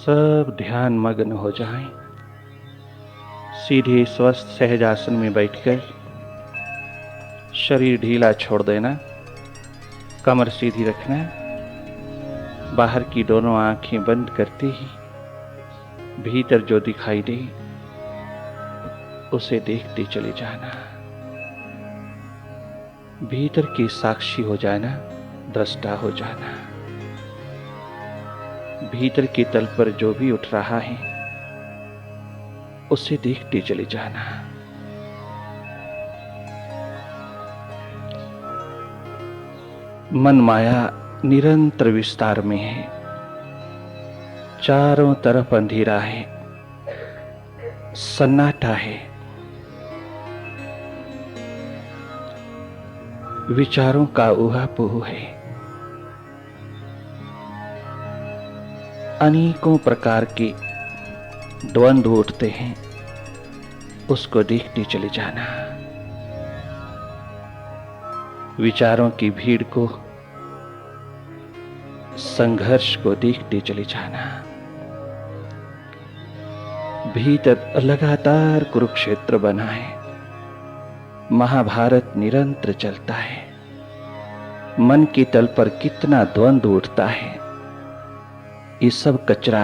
सब ध्यान मग्न हो जाएं। सीधे स्वस्थ सहज आसन में बैठकर शरीर ढीला छोड़ देना, कमर सीधी रखना। बाहर की दोनों आंखें बंद करते ही भीतर जो दिखाई दे उसे देखते चले जाना। भीतर के साक्षी हो जाना, दृष्टा हो जाना। भीतर के तल पर जो भी उठ रहा है उसे देखते चले जाना। मन माया निरंतर विस्तार में है, चारों तरफ अंधेरा है, सन्नाटा है। विचारों का ऊहापोह है, अनेकों प्रकार के द्वंद्व उठते हैं, उसको देखते चले जाना। विचारों की भीड़ को, संघर्ष को देखते चले जाना। भीतर लगातार कुरुक्षेत्र बना है, महाभारत निरंतर चलता है। मन के तल पर कितना द्वंद्व उठता है। ये सब कचरा,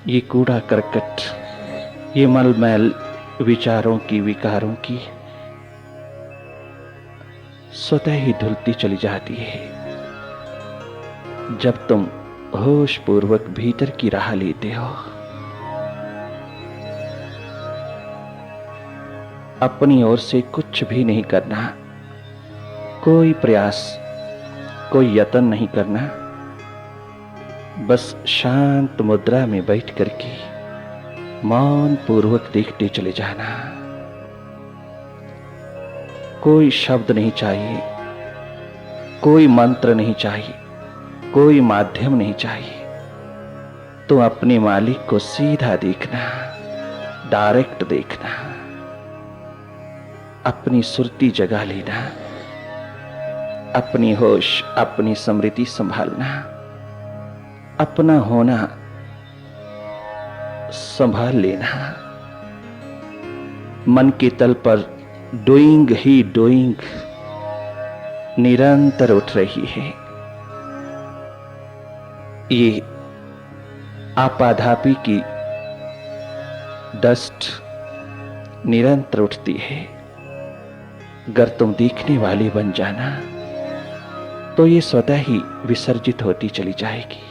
ये कूड़ा करकट, ये मलमैल विचारों की, विकारों की स्वतः ही धुलती चली जाती है जब तुम होश पूर्वक भीतर की राह लेते हो। अपनी ओर से कुछ भी नहीं करना, कोई प्रयास, कोई यत्न नहीं करना। बस शांत मुद्रा में बैठ करके मौन पूर्वक देखते चले जाना। कोई शब्द नहीं चाहिए, कोई मंत्र नहीं चाहिए, कोई माध्यम नहीं चाहिए। तो अपने मालिक को सीधा देखना, डायरेक्ट देखना। अपनी सुरती जगा लेना, अपनी होश, अपनी स्मृति संभालना, अपना होना संभाल लेना। मन के तल पर डूइंग ही डूइंग निरंतर उठ रही है। ये आपाधापी की डस्ट निरंतर उठती है। अगर तुम देखने वाले बन जाना तो ये स्वतः ही विसर्जित होती चली जाएगी।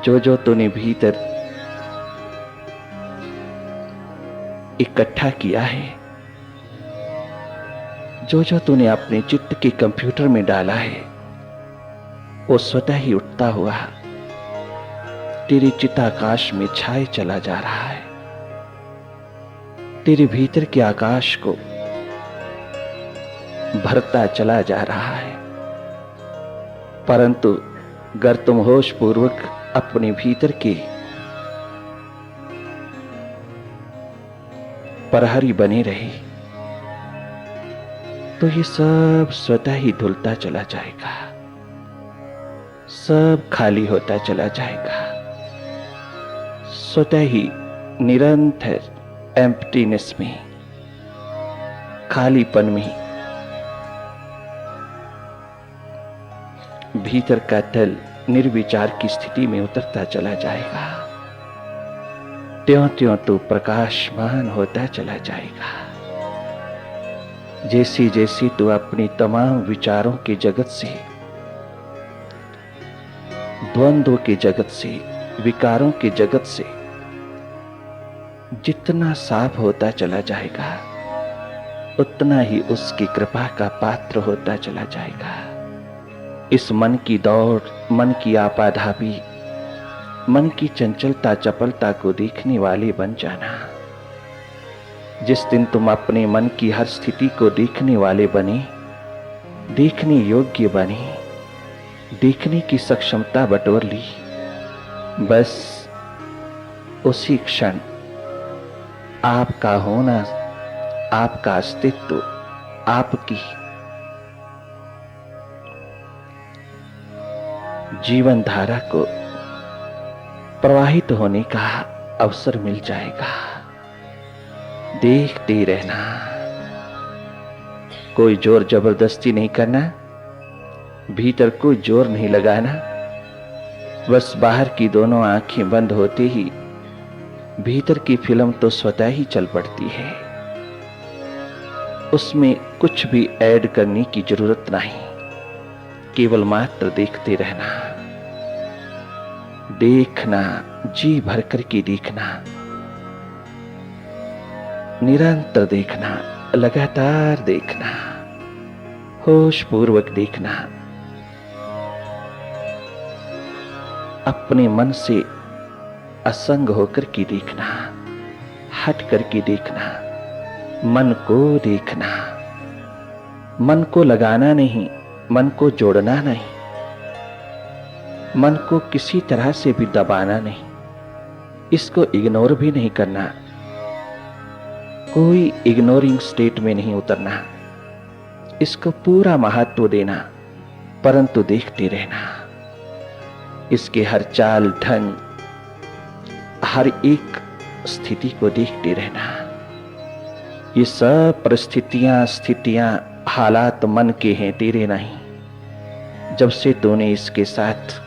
जो जो तूने भीतर इकट्ठा किया है, जो जो तूने अपने चित्त के कंप्यूटर में डाला है, वो स्वतः ही उठता हुआ तेरे चित्ताकाश में छाए चला जा रहा है। तेरे भीतर के आकाश को भरता चला जा रहा है। परंतु अगर तुम होश पूर्वक अपने भीतर के प्रहरी बने रहे तो ये सब स्वतः ही धुलता चला जाएगा, सब खाली होता चला जाएगा। स्वतः ही निरंतर एम्प्टीनेस में, खालीपन में भीतर का तल निर्विचार की स्थिति में उतरता चला जाएगा। त्यों त्यों तो प्रकाशमान होता चला जाएगा। जैसे जैसे तू अपनी तमाम विचारों के जगत से, द्वंद्व के जगत से, विकारों के जगत से जितना साफ होता चला जाएगा, उतना ही उसकी कृपा का पात्र होता चला जाएगा। इस मन की दौड़, मन की आपाधापी, मन की चंचलता, चपलता को देखने वाले बन जाना। जिस दिन तुम अपने मन की हर स्थिति को देखने वाले बने, देखने योग्य बने, देखने की सक्षमता बटोर ली, बस उसी क्षण आपका होना, आपका अस्तित्व, आपकी जीवन धारा को प्रवाहित होने का अवसर मिल जाएगा। देखते रहना, कोई जोर जबरदस्ती नहीं करना, भीतर कोई जोर नहीं लगाना। बस बाहर की दोनों आंखें बंद होते ही भीतर की फिल्म तो स्वतः ही चल पड़ती है। उसमें कुछ भी ऐड करने की जरूरत नहीं, केवल मात्र देखते रहना। देखना, जी भर करके देखना, निरंतर देखना, लगातार देखना, होश पूर्वक देखना। अपने मन से असंग होकर के देखना, हट करके देखना, मन को देखना। मन को लगाना नहीं, मन को जोड़ना नहीं, मन को किसी तरह से भी दबाना नहीं, इसको इग्नोर भी नहीं करना, कोई इग्नोरिंग स्टेट में नहीं उतरना, इसको पूरा महत्व देना, परंतु देखते रहना। इसके हर चाल ढंग, हर एक स्थिति को देखते रहना। ये सब परिस्थितियां, स्थितियां, हालात मन के हैं, तेरे नहीं। जब से तूने इसके साथ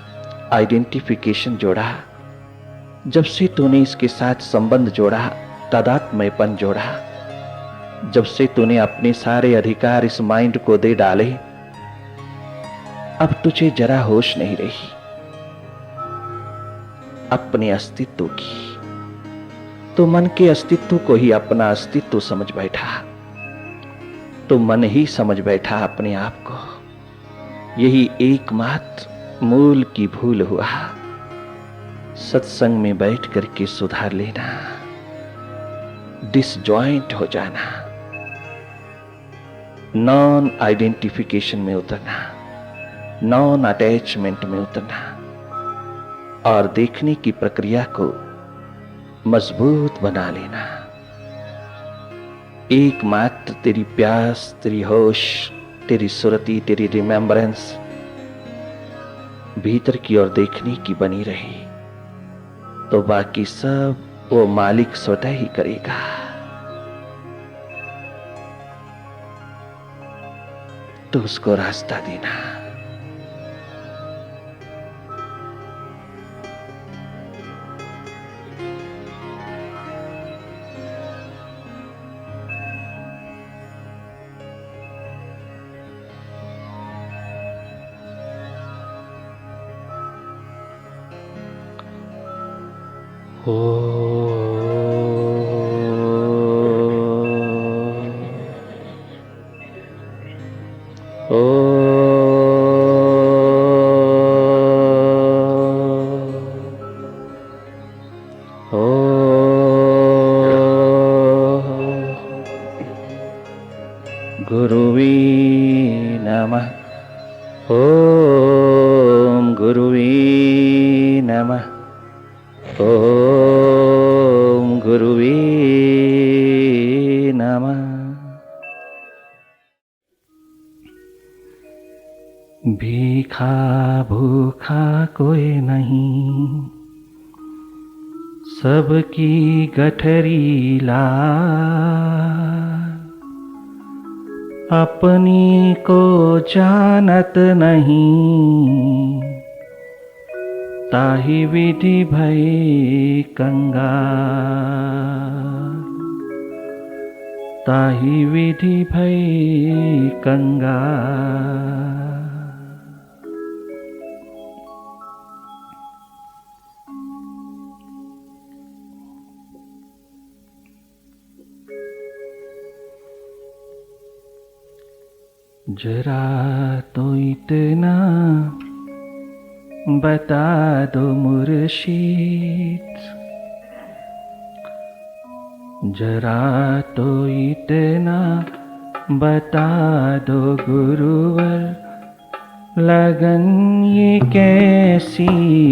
आइडेंटिफिकेशन जोड़ा, जब से तूने इसके साथ संबंध जोड़ा, तादात्म्यपन जोड़ा, जब से तूने अपने सारे अधिकार इस माइंड को दे डाले, अब तुझे जरा होश नहीं रही अपने अस्तित्व की। तो मन के अस्तित्व को ही अपना अस्तित्व समझ बैठा, तो मन ही समझ बैठा अपने आप को। यही एकमात्र मूल की भूल हुआ। सत्संग में बैठ करके सुधार लेना, डिसजॉइंट हो जाना, नॉन आइडेंटिफिकेशन में उतरना, नॉन अटैचमेंट में उतरना और देखने की प्रक्रिया को मजबूत बना लेना। एकमात्र तेरी प्यास, तेरी होश, तेरी सुरती, तेरी रिमेम्बरेंस भीतर की ओर देखने की बनी रही, तो बाकी सब वो मालिक स्वतः ही करेगा। तो उसको रास्ता देना। ओ गुरुवे नमः। ओम गुरुवे नमः। ओम गुरुवे नमः। भीखा भूखा कोई नहीं, सबकी गठरी लाल। अपनी को जानत नहीं, ताहि विधि भई कंगाल। ताहि विधि भई कंगाल। जरा तो इतना बता दो मुर्शिद, जरा तो इतना बता दो गुरुवर, लगन ये कैसी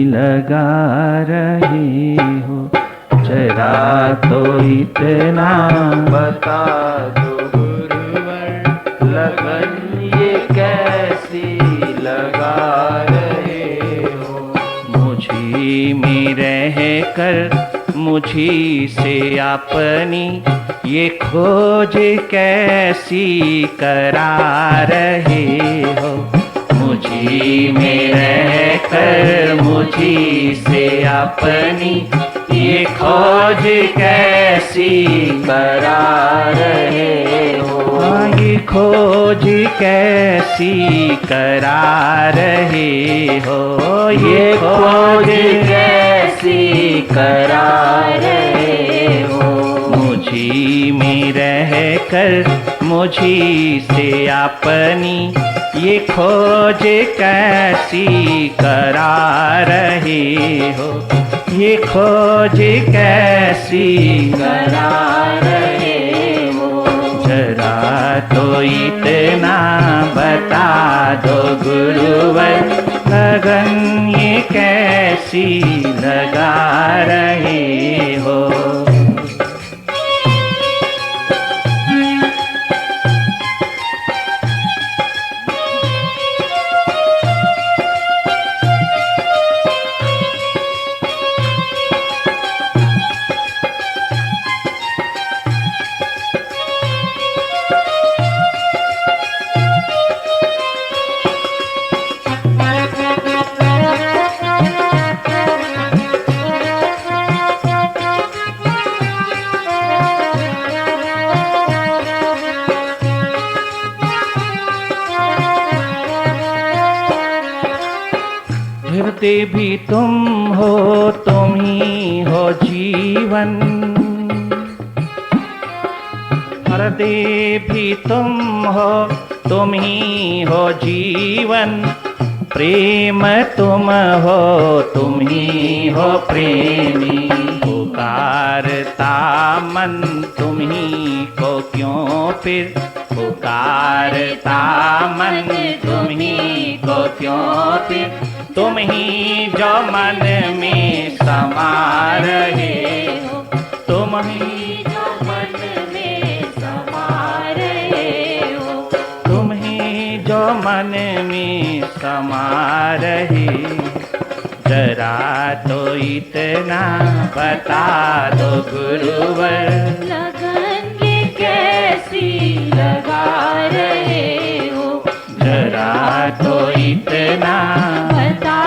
लगा रहे हो। जरा तो इतना बता दो गुरुवर, लगन ये कैसी लगा रहे हो। मुझे में रह मुझी से अपनी ये खोज कैसी करा रहे हो। मुझी में रहकर मुझी से अपनी ये खोज कैसी करा रहे हो। हाँ, ये खोज कैसी करा रहे हो। ये खोज कैसी करा रहे हो। मुझी में रहकर मुझी से अपनी ये खोज कैसी करा रहे हो। ये खोज कैसी करा रहे हो। जरा तो इतना बता दो गुरुवर, लगन ये कैसी लगा रहे हो। हृदय भी तुम हो, तुम ही हो जीवन। हृदय भी तुम हो, तुम ही हो जीवन। प्रेम तुम हो, तुम ही हो प्रेमी। पुकारता मन तुम ही को क्यों फिर, पुकारता मन तुम ही को क्यों फिर। तुम ही जो मन में समा रहे हो, तुम ही जो मन में समा रहे हो। तुम ही जो मन में समा रहे। जरा तो इतना बता दो गुरुवर, लगन ये कैसी लगा रहे हो। जरा तो इतना बता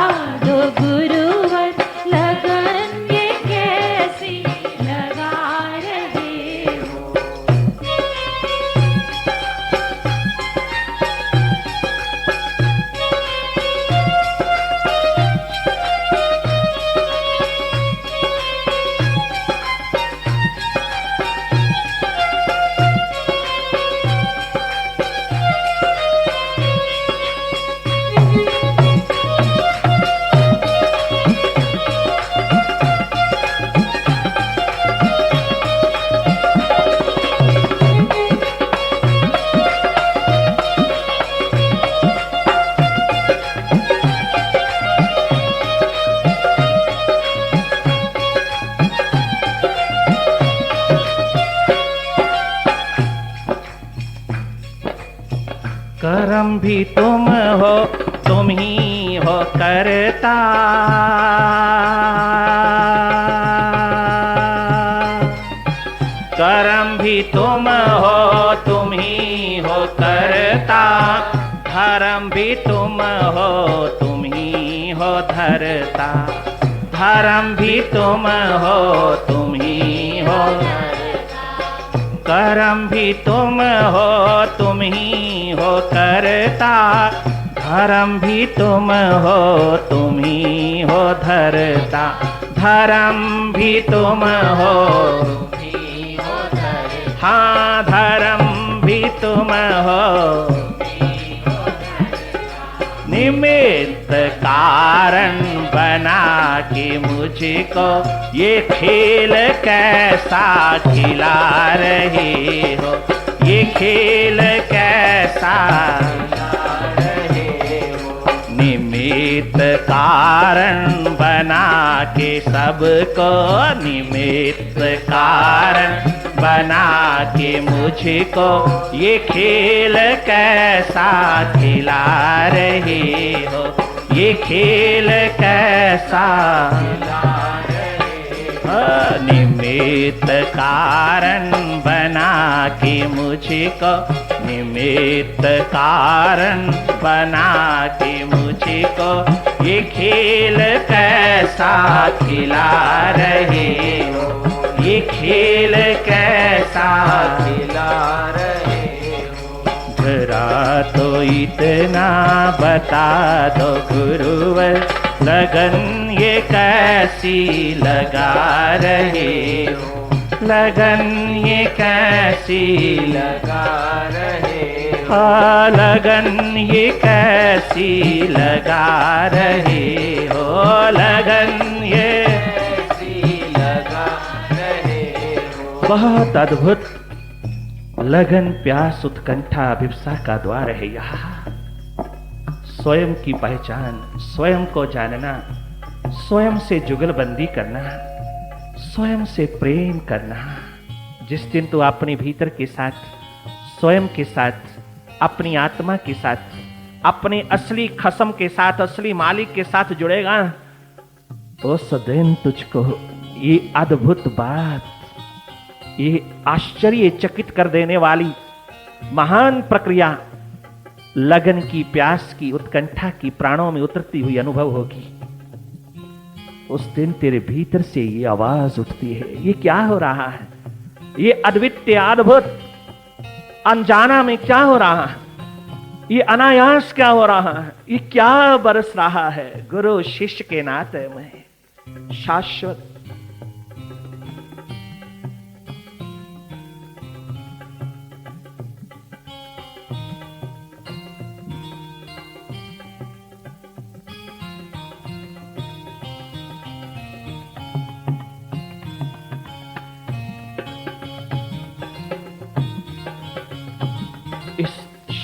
दो गुरुवर, लगन ये कैसी लगा रहे हो। करम भी तुम हो, तुम ही हो करता। करम भी तुम हो, तुम ही हो करता। धर्म भी तुम हो, तुम ही हो धरता। धर्म भी तुम हो, तुम ही हो। करम भी तुम हो, तुम ही हो करता। धर्म भी तुम हो, तुम ही हो धरता। धर्म भी तुम हो, तुम ही हो धरता। हाँ, धर्म भी तुम हो, निमित्त कारण बना के मुझको ये खेल कैसा खिला रहे हो। ये खेल कैसा खिला रहे हो। निमित्त कारण बना के सबको, निमित्त कारण बना के मुझको ये खेल कैसा खिला रहे हो। ये खेल कैसा खिला रहे हो। निमित्त कारण बना के मुझको, निमित्त कारण बना के मुझको, ये खेल कैसा खिला रहे हो, ये खेल कैसा खिला रहे हो। जरा तो इतना बता दो गुरुवर, लगन ये कैसी लगा रहे हो, लगन ये कैसी लगा रहे हो, हाँ लगन ये कैसी लगा रहे हो, लगन ये कैसी लगा रहे हो। बहुत अद्भुत लगन, प्यास, उत्कंठा, अभिप्सा का द्वार है यहाँ। स्वयं की पहचान, स्वयं को जानना, स्वयं से जुगलबंदी करना, स्वयं से प्रेम करना। जिस दिन तू अपने भीतर के साथ, स्वयं के साथ, अपनी आत्मा के साथ, अपने असली खसम के साथ, असली मालिक के साथ जुड़ेगा, उस दिन तुझको ये अद्भुत बात, ये आश्चर्यचकित कर देने वाली महान प्रक्रिया, लगन की, प्यास की, उत्कंठा की, प्राणों में उतरती हुई अनुभव होगी। उस दिन तेरे भीतर से ये आवाज उठती है, ये क्या हो रहा है, ये अद्वितीय, अद्भुत, अनजाना में क्या हो रहा है, ये अनायास क्या हो रहा है, ये क्या बरस रहा है। गुरु शिष्य के नाते में शाश्वत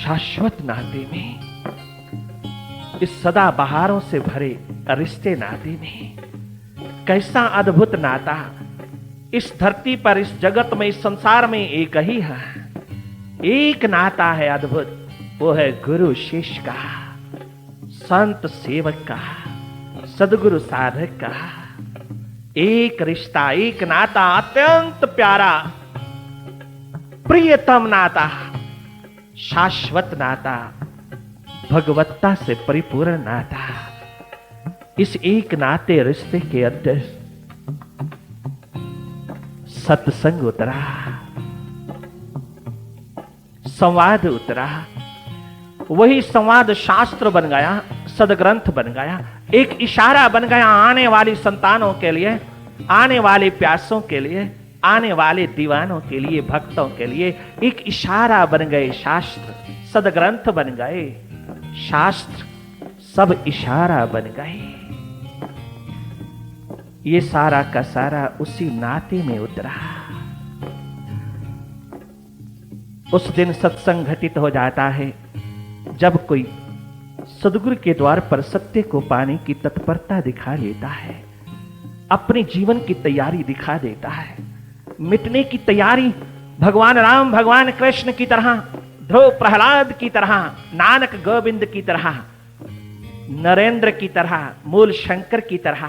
शाश्वत नाते में, इस सदा बहारों से भरे रिश्ते नाते में, कैसा अद्भुत नाता। इस धरती पर, इस जगत में, इस संसार में एक ही है, एक नाता है अद्भुत, वो है गुरु शिष्य का, संत सेवक का, सदगुरु साधक का। एक रिश्ता, एक नाता, अत्यंत प्यारा, प्रियतम नाता, शाश्वत नाता, भगवत्ता से परिपूर्ण नाता। इस एक नाते रिश्ते के अंदर सत्संग उतरा, संवाद उतरा, वही संवाद शास्त्र बन गया, सदग्रंथ बन गया, एक इशारा बन गया आने वाली संतानों के लिए, आने वाले प्यासों के लिए, आने वाले दीवानों के लिए, भक्तों के लिए एक इशारा बन गए। शास्त्र सदग्रंथ बन गए, शास्त्र सब इशारा बन गए। ये सारा का सारा उसी नाते में उतरा। उस दिन सत्संग घटित हो जाता है जब कोई सदगुरु के द्वार पर सत्य को पाने की तत्परता दिखा लेता है, अपने जीवन की तैयारी दिखा देता है, मिटने की तैयारी, भगवान राम, भगवान कृष्ण की तरह, ध्रुव प्रहलाद की तरह, नानक गोविंद की तरह, नरेंद्र की तरह, मूल शंकर की तरह,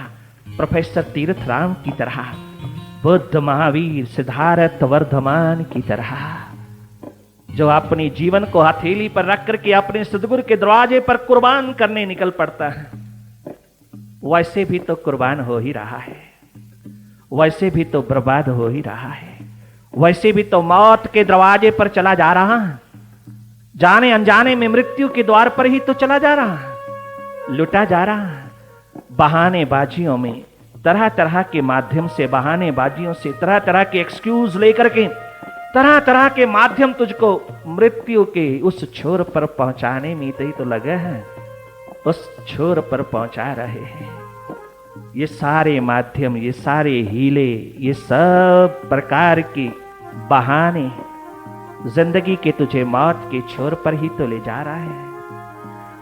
प्रोफेसर तीर्थ राम की तरह, बुद्ध, महावीर, सिद्धार्थ, वर्धमान की तरह, जो अपने जीवन को हथेली पर रख करके अपने सदगुरु के दरवाजे पर कुर्बान करने निकल पड़ता है। वैसे भी तो कुर्बान हो ही रहा है, वैसे भी तो बर्बाद हो ही रहा है, वैसे भी तो मौत के दरवाजे पर चला जा रहा है, जाने अनजाने में मृत्यु के द्वार पर ही तो चला जा रहा है, लुटा जा रहा है। बहानेबाजियों में, तरह तरह के माध्यम से, बहानेबाजियों से, तरह तरह के एक्सक्यूज लेकर के, तरह तरह के माध्यम तुझको मृत्यु के उस छोर पर पहुंचाने में ही तो लगे हैं, उस छोर पर पहुंचा रहे हैं। ये सारे माध्यम, ये सारे हीले, ये सब प्रकार के बहाने जिंदगी के तुझे मौत के छोर पर ही तो ले जा रहा है।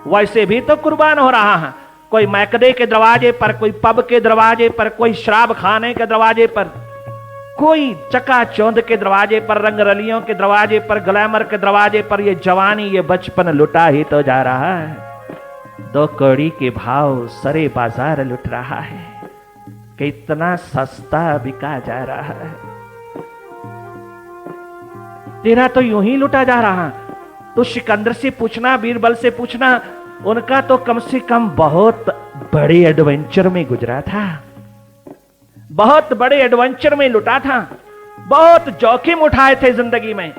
वैसे भी तो कुर्बान हो रहा है, कोई मैकदे के दरवाजे पर, कोई पब के दरवाजे पर, कोई शराब खाने के दरवाजे पर, कोई चकाचौंध के दरवाजे पर, रंगरलियों के दरवाजे पर, ग्लैमर के दरवाजे पर ये जवानी, ये बचपन लुटा ही तो जा रहा है। 2 कौड़ी के भाव सरे बाजार लुट रहा है, कि इतना सस्ता बिका जा रहा है, तेरा तो यूं ही लुटा जा रहा। तो सिकंदर से पूछना, बीरबल से पूछना, उनका तो कम से कम बहुत बड़े एडवेंचर में गुजरा था, बहुत बड़े एडवेंचर में लुटा था, बहुत जोखिम उठाए थे जिंदगी में,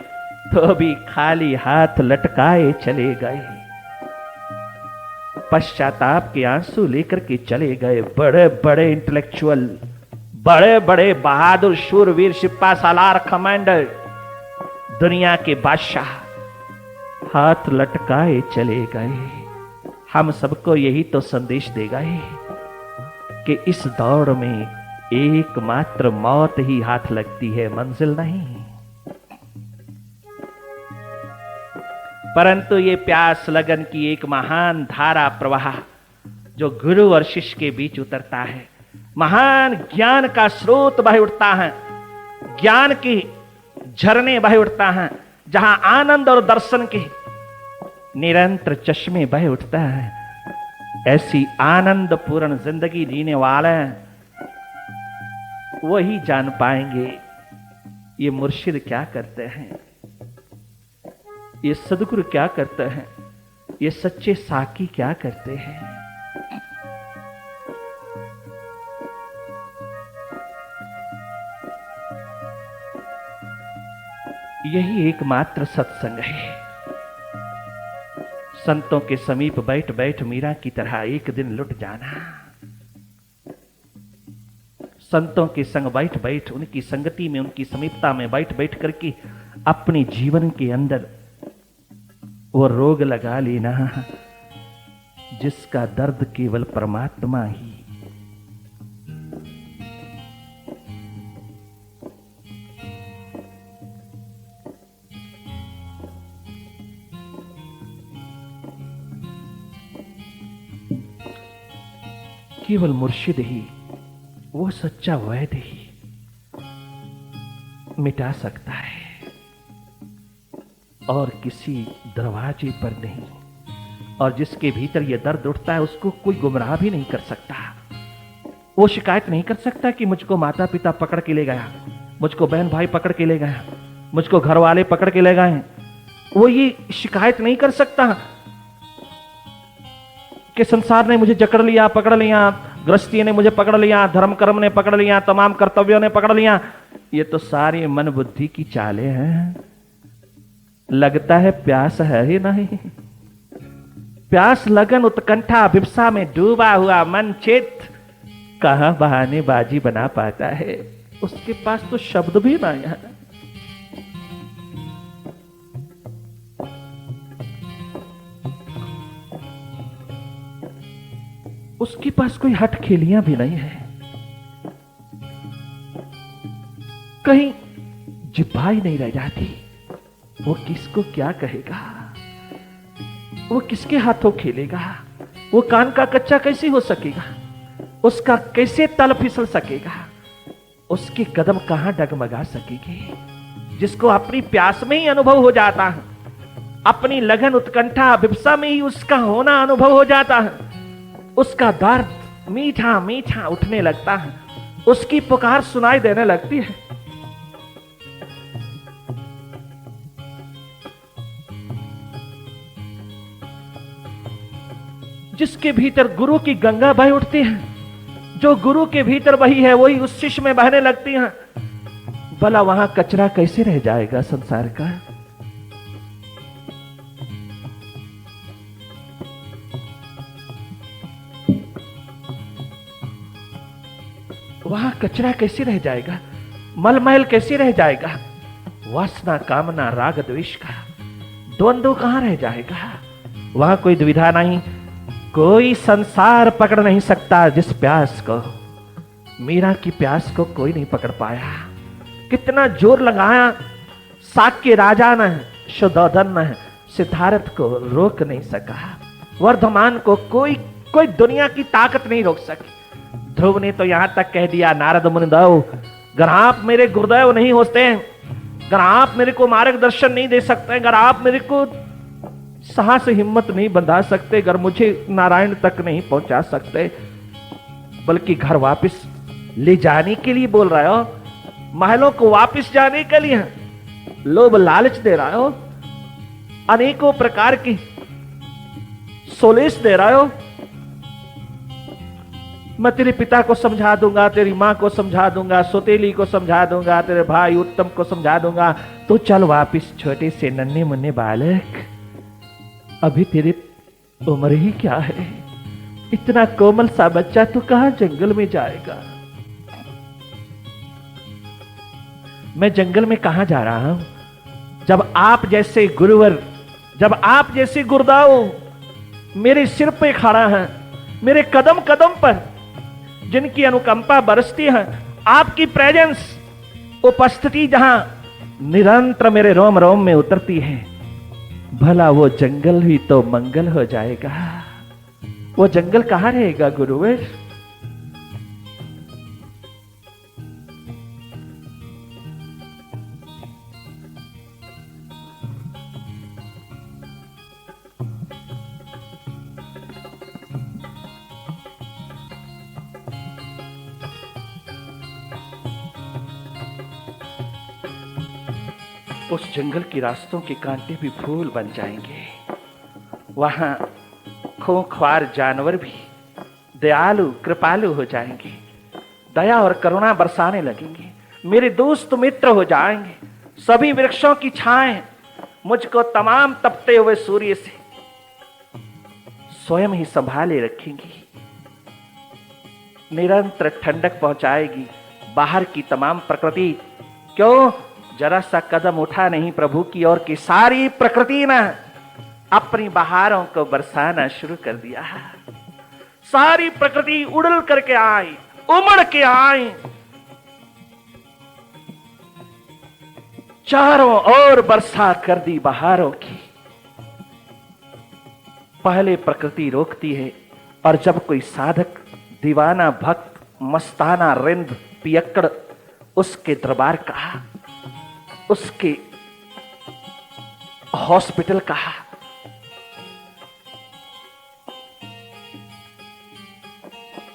तो भी खाली हाथ लटकाए चले गए, पश्चाताप के आंसू लेकर के चले गए। बड़े बड़े इंटेलेक्चुअल, बड़े बड़े बहादुर शूरवीर सिपा सालार कमांडर, दुनिया के बादशाह हाथ लटकाए चले गए। हम सबको यही तो संदेश दे गए कि इस दौड़ में एकमात्र मौत ही हाथ लगती है, मंजिल नहीं। परंतु ये प्यास लगन की एक महान धारा प्रवाह जो गुरु और शिष्य के बीच उतरता है, महान ज्ञान का स्रोत बह उठता है, ज्ञान के झरने बह उठता है, जहां आनंद और दर्शन के निरंतर चश्मे बह उठता है। ऐसी आनंद पूर्ण जिंदगी जीने वाले वही जान पाएंगे ये मुर्शिद क्या करते हैं, ये सदगुरु क्या करते हैं, ये सच्चे साकी क्या करते हैं। यही एकमात्र सत्संग है। संतों के समीप बैठ बैठ मीरा की तरह एक दिन लुट जाना, संतों के संग बैठ बैठ, उनकी संगति में, उनकी समीपता में बैठ बैठ करके अपने जीवन के अंदर वो रोग लगा लेना जिसका दर्द केवल परमात्मा ही। केवल मुर्शिद ही, वो सच्चा वैद्य ही मिटा सकता है, और किसी दरवाजे पर नहीं। और जिसके भीतर यह दर्द उठता है उसको कोई गुमराह भी नहीं कर सकता। वो शिकायत नहीं कर सकता कि मुझको माता पिता पकड़ के ले गया, मुझको बहन भाई पकड़ के ले गया, मुझको घर वाले पकड़ के ले गए। वो ये शिकायत नहीं कर सकता कि संसार ने मुझे जकड़ लिया, पकड़ लिया, गृहस्थी ने मुझे पकड़ लिया, धर्म कर्म ने पकड़ लिया, तमाम कर्तव्यों ने पकड़ लिया। ये तो सारी मन बुद्धि की चालें हैं। लगता है प्यास है ही नहीं। प्यास लगन उत्कंठा अभिप्सा में डूबा हुआ मन चित्त कहां बहानेबाजी बना पाता है। उसके पास तो शब्द भी नहीं है। उसके पास कोई हट खेलियां भी नहीं है। कहीं जिब्बाई नहीं रह जाती। वो किसको क्या कहेगा, वो किसके हाथों खेलेगा, वो कान का कच्चा कैसे हो सकेगा, उसका कैसे तल फिसल सकेगा, उसके कदम कहां डगमगा सकेंगे। जिसको अपनी प्यास में ही अनुभव हो जाता है, अपनी लगन उत्कंठा अभिप्सा में ही उसका होना अनुभव हो जाता है, उसका दर्द मीठा मीठा उठने लगता है, उसकी पुकार सुनाई देने लगती है। जिसके भीतर गुरु की गंगा बह उठती है, जो गुरु के भीतर बही है वही उस शिष्य में बहने लगती है। भला वहां कचरा कैसे रह जाएगा संसार का। वहां कचरा कैसे रह जाएगा, मलमैल कैसे रह जाएगा, वासना कामना राग द्वेष का द्वंद्व कहां रह जाएगा। वहां कोई दुविधा नहीं, कोई संसार पकड़ नहीं सकता जिस प्यास को, मीरा की प्यास को कोई नहीं पकड़ पाया। कितना जोर लगाया, साक्य राजा ने, शुद्धोधन ने सिद्धार्थ को रोक नहीं सका। वर्धमान को कोई दुनिया की ताकत नहीं रोक सकी। ध्रुव ने तो यहां तक कह दिया, नारद मुनिदेव, अगर आप मेरे गुरुदेव नहीं होते, अगर आप मेरे को मार्गदर्शन नहीं दे सकते, अगर आप मेरे को साहस हिम्मत नहीं बंधा सकते, अगर मुझे नारायण तक नहीं पहुंचा सकते, बल्कि घर वापस ले जाने के लिए बोल रहे हो, महलों को वापस जाने के लिए लोभ लालच दे रहा हो, अनेकों प्रकार की सोलेस दे रहा हो। मैं तेरे पिता को समझा दूंगा, तेरी मां को समझा दूंगा, सौतेली को समझा दूंगा, तेरे भाई उत्तम को समझा दूंगा, तो चल वापिस छोटे से नन्हे मुन्ने बालक, अभी तेरी उम्र ही क्या है, इतना कोमल सा बच्चा तू कहां जंगल में जाएगा। मैं जंगल में कहां जा रहा हूं, जब आप जैसे गुरुवर, जब आप जैसे गुरुदाव मेरे सिर पे खड़ा है, मेरे कदम कदम पर जिनकी अनुकंपा बरसती है, आपकी प्रेजेंस, उपस्थिति जहां निरंतर मेरे रोम रोम में उतरती है, भला वो जंगल ही तो मंगल हो जाएगा। वो जंगल कहां रहेगा गुरुवर। उस जंगल के रास्तों के कांटे भी फूल बन जाएंगे, वहां खूंखार जानवर भी दयालु कृपालु हो जाएंगे, दया और करुणा बरसाने लगेंगे, मेरे दोस्त मित्र हो जाएंगे। सभी वृक्षों की छाएं मुझको तमाम तपते हुए सूर्य से स्वयं ही संभाले रखेंगी, निरंतर ठंडक पहुंचाएगी। बाहर की तमाम प्रकृति, क्यों जरा सा कदम उठा नहीं प्रभु की ओर की सारी प्रकृति ने अपनी बहारों को बरसाना शुरू कर दिया। सारी प्रकृति उड़ल करके आई, उमड़ के आई, चारों ओर बरसा कर दी बहारों की। पहले प्रकृति रोकती है, और जब कोई साधक दीवाना भक्त मस्ताना रिंद पियक्कड़ उसके दरबार कहा, उसके हॉस्पिटल कहा,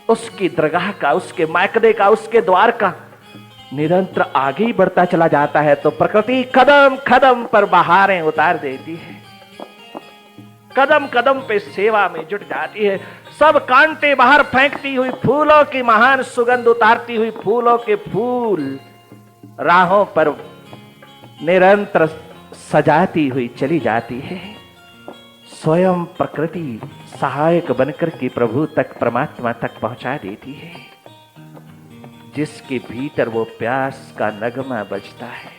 उसकी दरगाह का, उसके मायकदे का, उसके द्वार का निरंतर आगे ही बढ़ता चला जाता है, तो प्रकृति कदम कदम पर बहारें उतार देती है, कदम कदम पे सेवा में जुट जाती है। सब कांटे बाहर फेंकती हुई, फूलों की महान सुगंध उतारती हुई, फूलों के फूल राहों पर निरंतर सजाती हुई चली जाती है। स्वयं प्रकृति सहायक बनकर के प्रभु तक, परमात्मा तक पहुंचा देती है, जिसके भीतर वो प्यास का नगमा बजता है।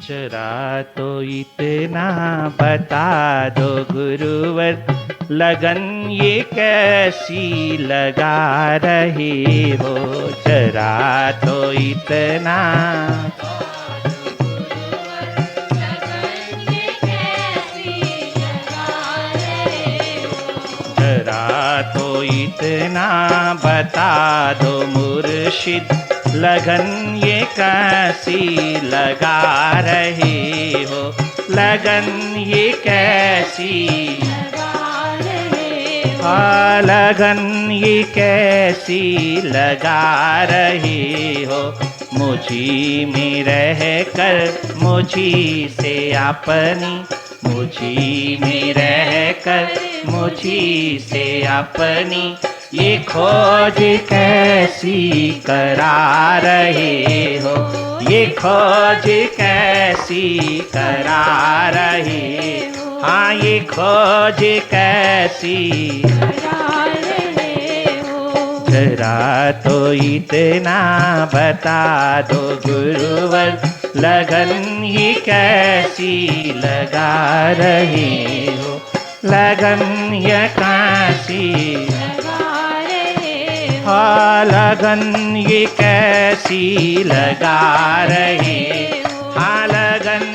जरा तो इतना बता दो गुरुवर, लगन ये कैसी लगा रहे हो। जरा तो इतना जरा तो इतना बता दो मुर्शिद, लगन ये कैसी लगा रहे हो। लगन ये कैसी लगा रहे हो, लगन ये कैसी लगा रहे हो। मुझी में रह कर मुझी से अपनी, मुझी में रह कर मुझी से अपनी, ये खोज कैसी करा रहे हो। ये खोज कैसी करा रहे हो। हाँ, ये खोज कैसी करा रहे हो। जरा तो इतना बता दो गुरुवर, लगन ये कैसी लगा रहे हो। लगन ये कैसी लगा रहे हो। हाँ, लगन ये कैसी लगा रहे हो। हाँ, लगन